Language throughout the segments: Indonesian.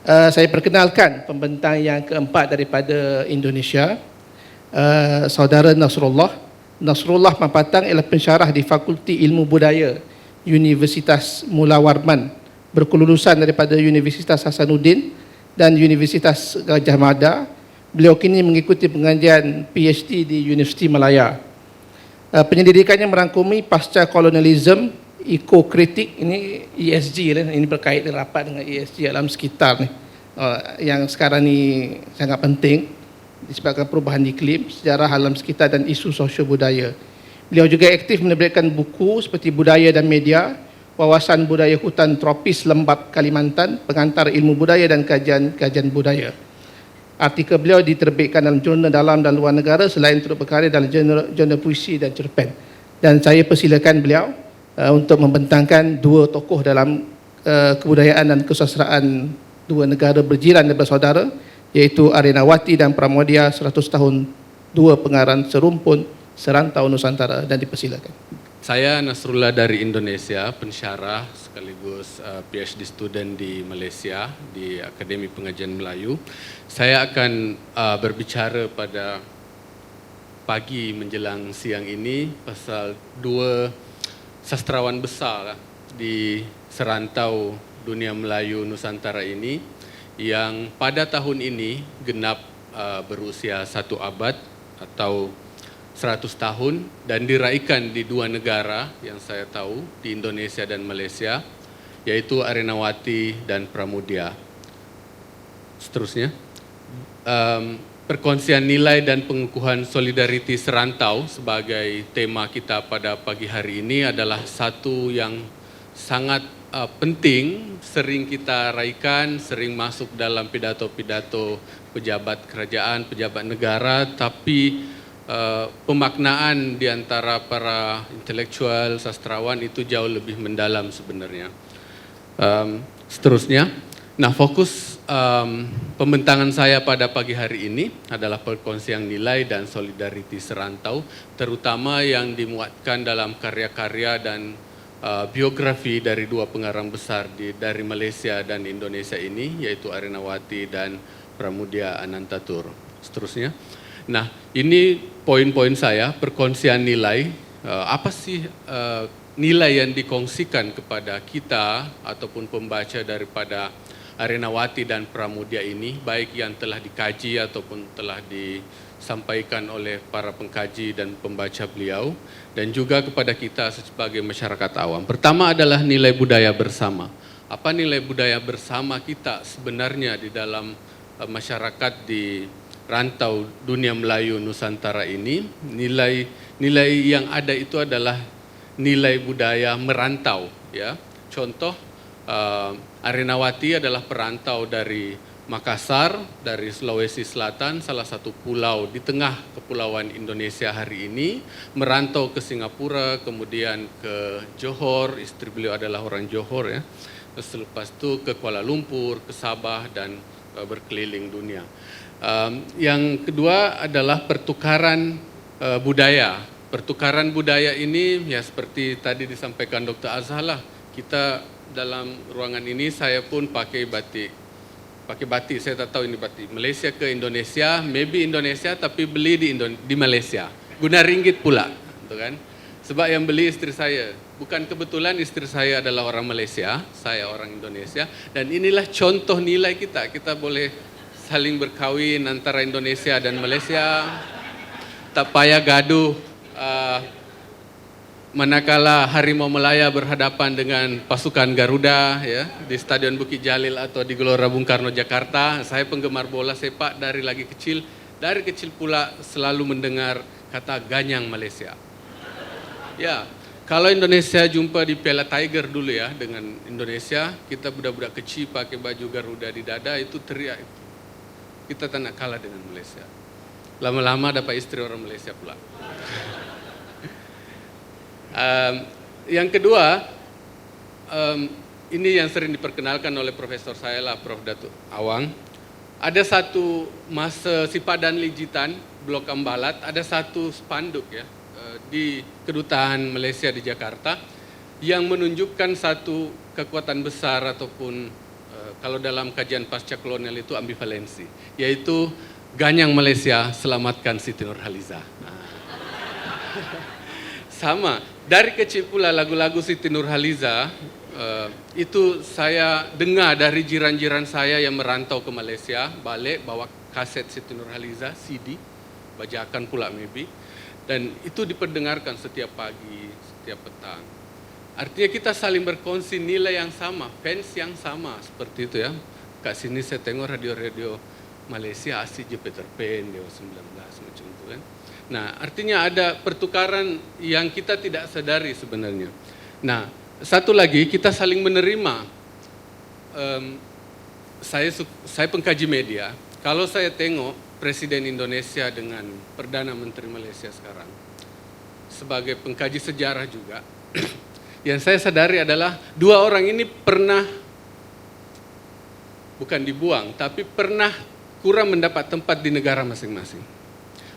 Saya perkenalkan pembentang yang keempat daripada Indonesia, Saudara Nasrullah. Nasrullah Mapatang ialah pensyarah di Fakulti Ilmu Budaya Universitas Mula Warman, berkelulusan daripada Universitas Hasanuddin dan Universitas Gajah Mada. Beliau kini mengikuti pengajian PhD di Universiti Malaya. Penyelidikannya merangkumi pasca kolonialisme, ekokritik, ini ESG lah, ini berkait rapat dengan ESG alam sekitar ni, yang sekarang ni sangat penting disebabkan perubahan iklim, sejarah alam sekitar dan isu sosio budaya. Beliau juga aktif menerbitkan buku seperti Budaya dan Media, Wawasan Budaya Hutan Tropis Lembap Kalimantan, Pengantar Ilmu Budaya dan Kajian Budaya. Artikel beliau diterbitkan dalam jurnal dalam dan luar negara selain turut berkarya dalam jurnal puisi dan cerpen. Dan saya persilakan beliau untuk membentangkan dua tokoh dalam kebudayaan dan kesusastraan dua negara berjiran dan bersaudara, iaitu Arinawati dan Pramodia, 100 tahun dua pengarang serumpun serantau Nusantara, dan dipersilakan. Saya Nasrullah dari Indonesia, pensyarah sekaligus PhD student di Malaysia di Akademi Pengajian Melayu. Saya akan berbicara pada pagi menjelang siang ini pasal dua sastrawan besar di serantau dunia Melayu Nusantara ini yang pada tahun ini genap berusia 1 abad atau 100 tahun dan diraikan di dua negara yang saya tahu, di Indonesia dan Malaysia, yaitu Arinawati dan Pramudia. Seterusnya, perkongsian nilai dan pengukuhan solidariti serantau sebagai tema kita pada pagi hari ini adalah satu yang sangat penting, sering kita raikan, sering masuk dalam pidato-pidato pejabat kerajaan, pejabat negara, tapi pemaknaan di antara para intelektual, sastrawan itu jauh lebih mendalam sebenarnya. Seterusnya, nah fokus pembentangan saya pada pagi hari ini adalah perkongsian nilai dan solidariti serantau, terutama yang dimuatkan dalam karya-karya dan biografi dari dua pengarang besar dari Malaysia dan Indonesia ini, yaitu Arinawati dan Pramudia Anantatur. Seterusnya, nah ini poin-poin saya, perkongsian nilai, apa sih nilai yang dikongsikan kepada kita ataupun pembaca daripada Arinawati dan Pramudia ini, baik yang telah dikaji ataupun telah disampaikan oleh para pengkaji dan pembaca beliau, dan juga kepada kita sebagai masyarakat awam. Pertama adalah nilai budaya bersama. Apa nilai budaya bersama kita sebenarnya di dalam masyarakat di rantau dunia Melayu Nusantara ini? Nilai yang ada itu adalah nilai budaya merantau, ya. Contoh, Arinawati adalah perantau dari Makassar, dari Sulawesi Selatan, salah satu pulau di tengah kepulauan Indonesia hari ini, merantau ke Singapura, kemudian ke Johor, istri beliau adalah orang Johor, ya. Selepas itu ke Kuala Lumpur, ke Sabah, dan berkeliling dunia. Yang kedua adalah pertukaran budaya. Pertukaran budaya ini ya seperti tadi disampaikan Dr. Azhar lah. Kita dalam ruangan ini saya pun pakai batik. Saya tak tahu ini batik Malaysia ke Indonesia, maybe Indonesia tapi beli di Malaysia. Guna ringgit pula, gitu kan? Sebab yang beli istri saya. Bukan kebetulan istri saya adalah orang Malaysia, saya orang Indonesia, dan inilah contoh nilai kita. Kita boleh saling berkahwin antara Indonesia dan Malaysia, tak payah gaduh manakala Harimau Melaya berhadapan dengan pasukan Garuda, ya, di Stadion Bukit Jalil atau di Gelora Bung Karno Jakarta. Saya penggemar bola sepak dari lagi kecil, dari kecil pula selalu mendengar kata ganyang Malaysia. Ya, kalau Indonesia jumpa di Piala Tiger dulu ya dengan Indonesia, kita budak-budak kecil pakai baju Garuda di dada itu teriak. Kita tak nak kalah dengan Malaysia. Lama-lama dapat istri orang Malaysia pula. Yang kedua, ini yang sering diperkenalkan oleh profesor saya lah, Prof. Datuk Awang. Ada satu masa Sipadan Lijitan, Blok Ambalat, ada satu spanduk ya di Kedutaan Malaysia di Jakarta yang menunjukkan satu kekuatan besar ataupun kalau dalam kajian pasca kolonial itu ambivalensi, yaitu Ganyang Malaysia, selamatkan Siti Nurhaliza. Sama, dari kecil pula lagu-lagu Siti Nurhaliza itu saya dengar dari jiran-jiran saya yang merantau ke Malaysia, balik bawa kaset Siti Nurhaliza, CD, bajakan pula maybe, dan itu diperdengarkan setiap pagi, setiap petang. Artinya kita saling berkongsi nilai yang sama, fans yang sama, seperti itu ya. Kat sini saya tengok radio-radio Malaysia asyik je Peter Pan, Dewa 19, macam itu kan. Nah, artinya ada pertukaran yang kita tidak sadari sebenarnya. Nah, satu lagi, kita saling menerima. Saya pengkaji media, kalau saya tengok Presiden Indonesia dengan Perdana Menteri Malaysia sekarang, sebagai pengkaji sejarah juga, yang saya sadari adalah dua orang ini pernah, bukan dibuang, tapi pernah kurang mendapat tempat di negara masing-masing.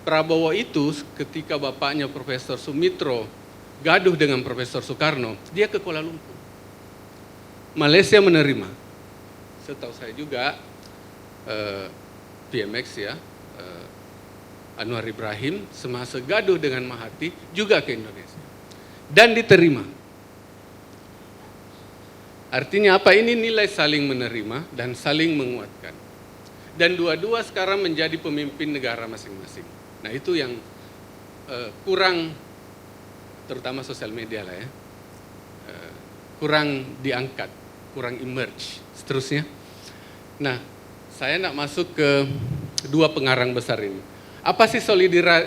Prabowo itu ketika bapaknya Profesor Sumitro gaduh dengan Profesor Soekarno, dia ke Kuala Lumpur. Malaysia menerima. Setahu saya juga PMX ya, Anwar Ibrahim semasa gaduh dengan Mahathir juga ke Indonesia. Dan diterima. Artinya apa? Ini nilai saling menerima dan saling menguatkan. Dan dua-dua sekarang menjadi pemimpin negara masing-masing. Nah itu yang kurang, terutama sosial media lah ya, kurang diangkat, kurang emerge, seterusnya. Nah, saya nak masuk ke dua pengarang besar ini. Apa sih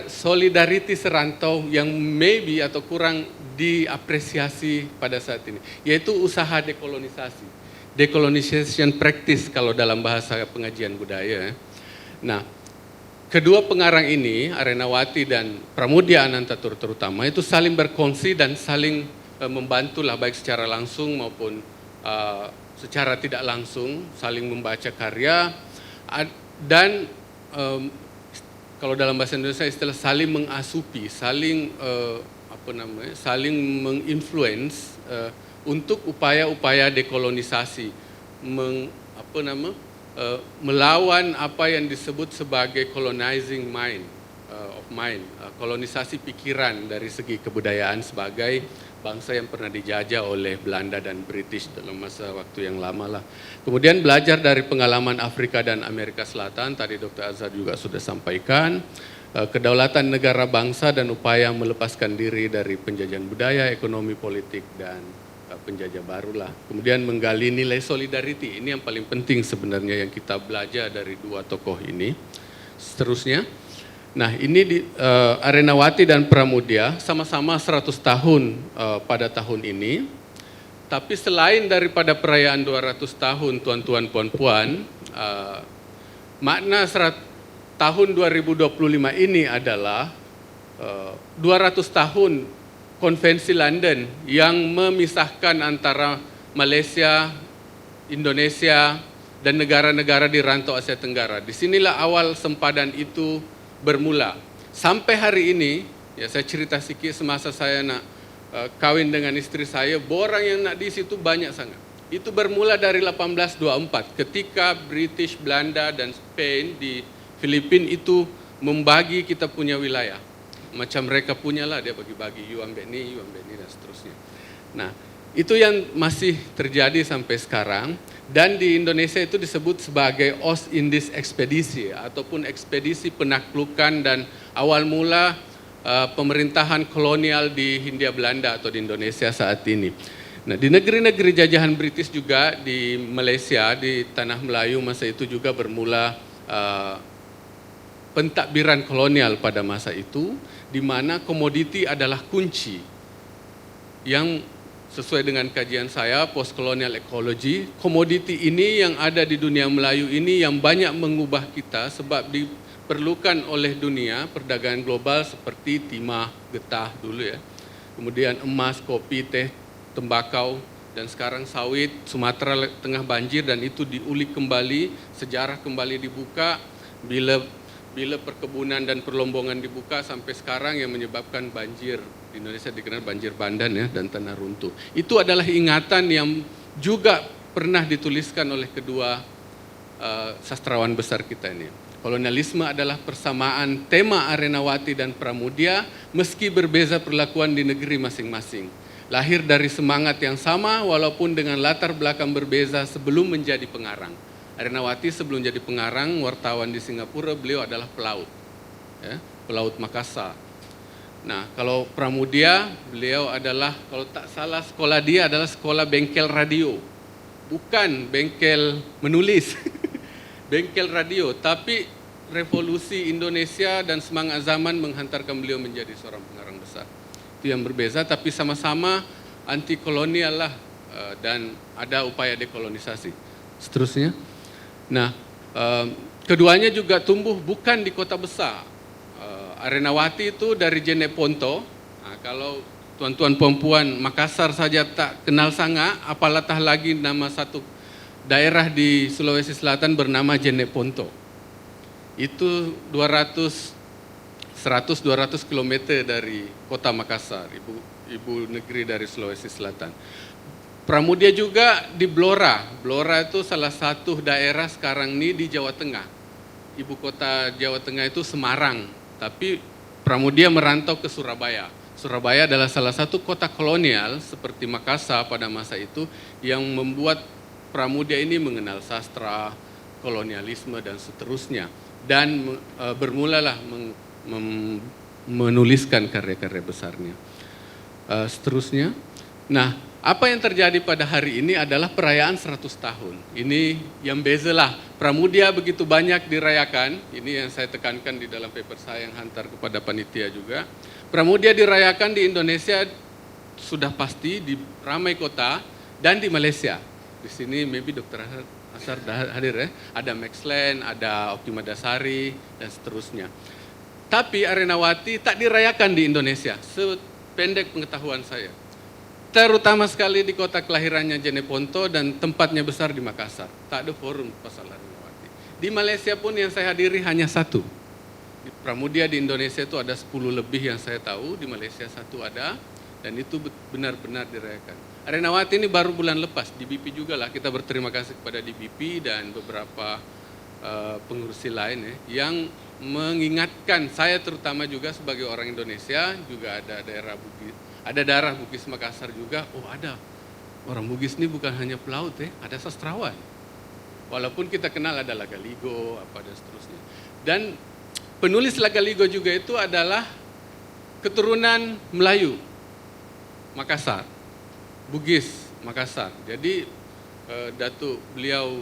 solidarity serantau yang maybe atau kurang diapresiasi pada saat ini? Yaitu usaha dekolonisasi. Decolonization practice kalau dalam bahasa pengajian budaya. Nah, kedua pengarang ini, Arenawati dan Pramudia Anantatur terutama, itu saling berkongsi dan saling membantulah baik secara langsung maupun secara tidak langsung, saling membaca karya dan kalau dalam bahasa Indonesia istilah saling mengasupi, saling saling menginfluence untuk upaya-upaya dekolonisasi, melawan apa yang disebut sebagai colonizing mind, kolonisasi pikiran dari segi kebudayaan sebagai bangsa yang pernah dijajah oleh Belanda dan British dalam masa waktu yang lama lah. Kemudian belajar dari pengalaman Afrika dan Amerika Selatan, tadi Dr. Azhar juga sudah sampaikan, kedaulatan negara bangsa dan upaya melepaskan diri dari penjajahan budaya, ekonomi, politik, dan penjajah barulah. Kemudian menggali nilai solidarity, ini yang paling penting sebenarnya yang kita belajar dari dua tokoh ini. Seterusnya, nah ini Arenawati dan Pramudia sama-sama 100 tahun pada tahun ini. Tapi selain daripada perayaan 200 tahun tuan-tuan puan-puan, makna tahun 2025 ini adalah 200 tahun Konvensi London yang memisahkan antara Malaysia, Indonesia, dan negara-negara di rantau Asia Tenggara. Disinilah awal sempadan itu bermula. Sampai hari ini, ya saya cerita sedikit semasa saya nak kawin dengan istri saya, borang yang nak di situ banyak sangat. Itu bermula dari 1824 ketika British, Belanda, dan Spain di Filipina itu membagi kita punya wilayah. Macam mereka punyalah, dia bagi-bagi, you ambek ni, dan seterusnya. Nah, itu yang masih terjadi sampai sekarang. Dan di Indonesia itu disebut sebagai Ost-Indies Ekspedisi ataupun ekspedisi penaklukan dan awal mula pemerintahan kolonial di Hindia Belanda atau di Indonesia saat ini. Nah, di negeri-negeri jajahan British juga di Malaysia, di Tanah Melayu masa itu juga bermula pentadbiran kolonial pada masa itu, di mana komoditi adalah kunci yang sesuai dengan kajian saya, post-colonial ecology, komoditi ini yang ada di dunia Melayu ini yang banyak mengubah kita sebab diperlukan oleh dunia perdagangan global seperti timah, getah dulu ya. Kemudian emas, kopi, teh, tembakau, dan sekarang sawit. Sumatera tengah banjir dan itu diulik kembali, sejarah kembali dibuka bila perkebunan dan perlombongan dibuka sampai sekarang yang menyebabkan banjir. Di Indonesia dikenal banjir bandang ya, dan tanah runtuh. Itu adalah ingatan yang juga pernah dituliskan oleh kedua sastrawan besar kita ini. Kolonialisme adalah persamaan tema Arenawati dan Pramudia meski berbeza perlakuan di negeri masing-masing. Lahir dari semangat yang sama walaupun dengan latar belakang berbeza sebelum menjadi pengarang. Arenawati sebelum jadi pengarang, wartawan di Singapura, beliau adalah pelaut. Ya, pelaut Makassar. Nah, kalau Pramudia, beliau adalah, kalau tak salah sekolah dia adalah sekolah bengkel radio. Bukan bengkel menulis. Bengkel radio, tapi revolusi Indonesia dan semangat zaman menghantarkan beliau menjadi seorang pengarang besar. Itu yang berbeza, tapi sama-sama anti kolonial lah, dan ada upaya dekolonisasi. Seterusnya, nah, keduanya juga tumbuh bukan di kota besar. Arenawati itu dari Jeneponto. Nah, kalau tuan-tuan perempuan Makassar saja tak kenal sangat, apalagi lagi nama satu daerah di Sulawesi Selatan bernama Jeneponto. Itu 100-200 km dari kota Makassar, ibu negeri dari Sulawesi Selatan. Pramudia juga di Blora. Blora itu salah satu daerah sekarang ini di Jawa Tengah. Ibu kota Jawa Tengah itu Semarang, tapi Pramudia merantau ke Surabaya. Surabaya adalah salah satu kota kolonial seperti Makassar pada masa itu yang membuat Pramudia ini mengenal sastra, kolonialisme dan seterusnya, dan bermulalah menuliskan karya-karya besarnya. Seterusnya, nah, apa yang terjadi pada hari ini adalah perayaan 100 tahun. Ini yang bezalah, Pramudia begitu banyak dirayakan, ini yang saya tekankan di dalam paper saya yang hantar kepada panitia juga. Pramudia dirayakan di Indonesia sudah pasti di ramai kota dan di Malaysia. Di sini maybe Dr. Asar hadir ya, ada Maxland, ada Optima Dasari, dan seterusnya. Tapi Arenawati tak dirayakan di Indonesia, sependek pengetahuan saya. Terutama sekali di kota kelahirannya Jeneponto dan tempatnya besar di Makassar. Tak ada forum pasal Arenawati. Di Malaysia pun yang saya hadiri hanya satu. Di Pramudia di Indonesia itu ada 10 lebih yang saya tahu, di Malaysia satu ada, dan itu benar-benar dirayakan. Arenawati ini baru bulan lepas, DBP juga lah, kita berterima kasih kepada DBP dan beberapa pengurusi lain ya, yang mengingatkan saya terutama juga sebagai orang Indonesia, juga ada daerah Bugis, ada daerah Bugis Makassar juga, oh ada, orang Bugis ini bukan hanya pelaut ada sastrawan. Walaupun kita kenal ada Lagaligo, apa dan seterusnya. Dan penulis Lagaligo juga itu adalah keturunan Melayu, Makassar. Bugis, Makassar. Jadi Datuk beliau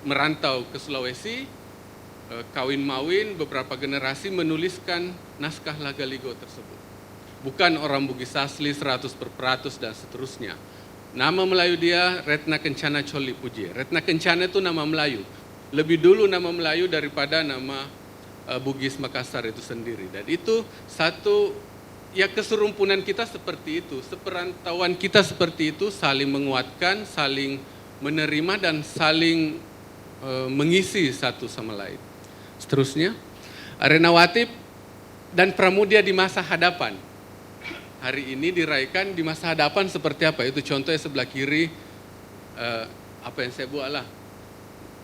merantau ke Sulawesi, kawin-mawin, beberapa generasi menuliskan naskah Lagaligo tersebut. Bukan orang Bugis asli 100% dan seterusnya. Nama Melayu dia Retna Kencana Coli Puji. Retna Kencana itu nama Melayu. Lebih dulu nama Melayu daripada nama Bugis Makassar itu sendiri. Dan itu satu, ya keserumpunan kita seperti itu, seperantauan kita seperti itu, saling menguatkan, saling menerima dan saling mengisi satu sama lain. Seterusnya, Arenawati dan Pramudia di masa hadapan. Hari ini dirayakan di masa hadapan seperti apa? Itu contohnya sebelah kiri, apa yang saya buat lah.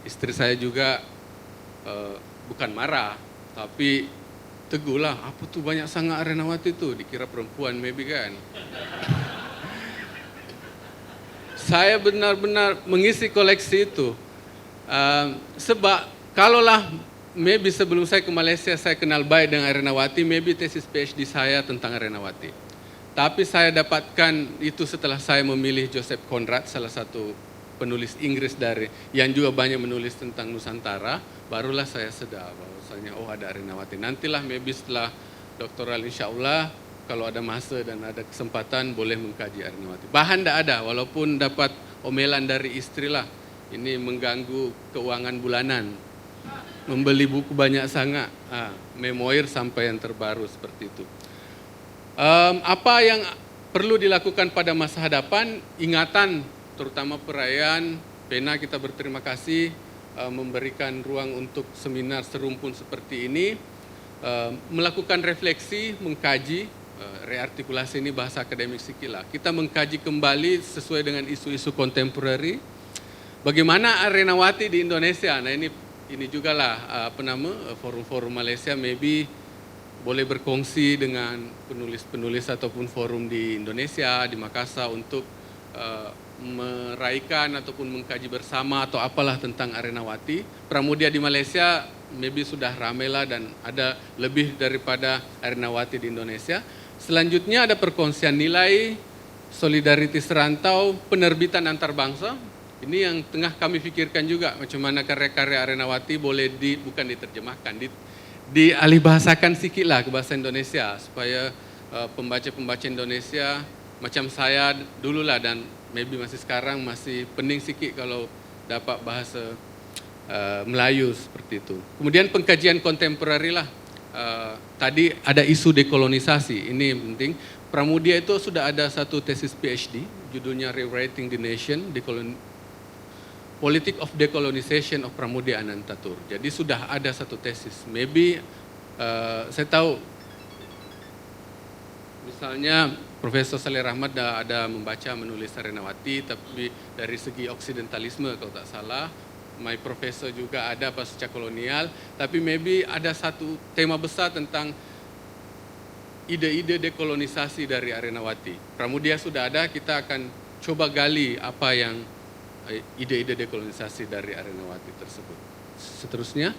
Istri saya juga bukan marah, tapi teguh lah, apa tuh banyak sangat Arenawati tuh, dikira perempuan maybe kan. Saya benar-benar mengisi koleksi itu. Sebab kalaulah maybe sebelum saya ke Malaysia saya kenal baik dengan Arenawati, maybe tesis PhD saya tentang Arenawati. Tapi saya dapatkan itu setelah saya memilih Joseph Conrad, salah satu penulis Inggris yang juga banyak menulis tentang Nusantara, barulah saya sedar bahwasanya oh ada Arenawati. Nantilah maybe setelah doktoral insya Allah kalau ada masa dan ada kesempatan boleh mengkaji Arenawati. Bahan tidak ada, walaupun dapat omelan dari istri lah, ini mengganggu keuangan bulanan. Membeli buku banyak sangat, memoir sampai yang terbaru seperti itu. Apa yang perlu dilakukan pada masa hadapan, ingatan terutama perayaan, Pena kita berterima kasih memberikan ruang untuk seminar serumpun seperti ini, melakukan refleksi, mengkaji reartikulasi ini bahasa akademik sikit lah. Kita mengkaji kembali sesuai dengan isu-isu kontemporeri. Bagaimana Arenawati di Indonesia? Nah ini juga lah forum-forum Malaysia maybe boleh berkongsi dengan penulis-penulis ataupun forum di Indonesia, di Makassar untuk meraihkan ataupun mengkaji bersama atau apalah tentang Arenawati. Pramudia di Malaysia maybe sudah ramailah dan ada lebih daripada Arenawati di Indonesia. Selanjutnya ada perkongsian nilai, solidaritas rantau, penerbitan antarbangsa. Ini yang tengah kami pikirkan juga, macam mana karya-karya Arenawati boleh bukan diterjemahkan, dialihbahasakan sikit lah ke bahasa Indonesia supaya pembaca-pembaca Indonesia macam saya dululah dan maybe masih sekarang masih pening sikit kalau dapat bahasa Melayu seperti itu. Kemudian pengkajian kontemporeri lah. Tadi ada isu dekolonisasi, ini penting. Pramudia itu sudah ada satu tesis PhD, judulnya Rewriting the Nation, Politic of Decolonization of Pramudia Anantatur. Jadi sudah ada satu tesis. Maybe saya tahu misalnya Profesor Saleh Rahmat ada membaca menulis Arenawati, tapi dari segi oksidentalisme kalau tak salah. My professor juga ada pasca kolonial, tapi maybe ada satu tema besar tentang ide-ide dekolonisasi dari Arenawati. Pramudia sudah ada, kita akan coba gali apa yang ide-ide dekolonisasi dari Arenawati tersebut. Seterusnya,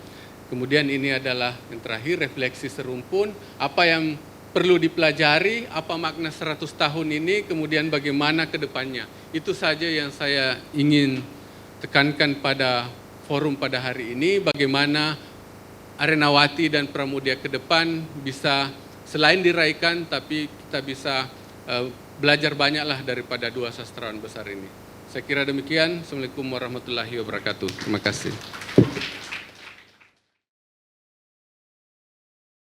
kemudian ini adalah yang terakhir, refleksi serumpun, apa yang perlu dipelajari, apa makna 100 tahun ini, kemudian bagaimana ke depannya. Itu saja yang saya ingin tekankan pada forum pada hari ini, bagaimana Arenawati dan Pramudia ke depan bisa selain diraihkan, tapi kita bisa belajar banyaklah daripada dua sastrawan besar ini. Saya kira demikian. Assalamualaikum warahmatullahi wabarakatuh. Terima kasih.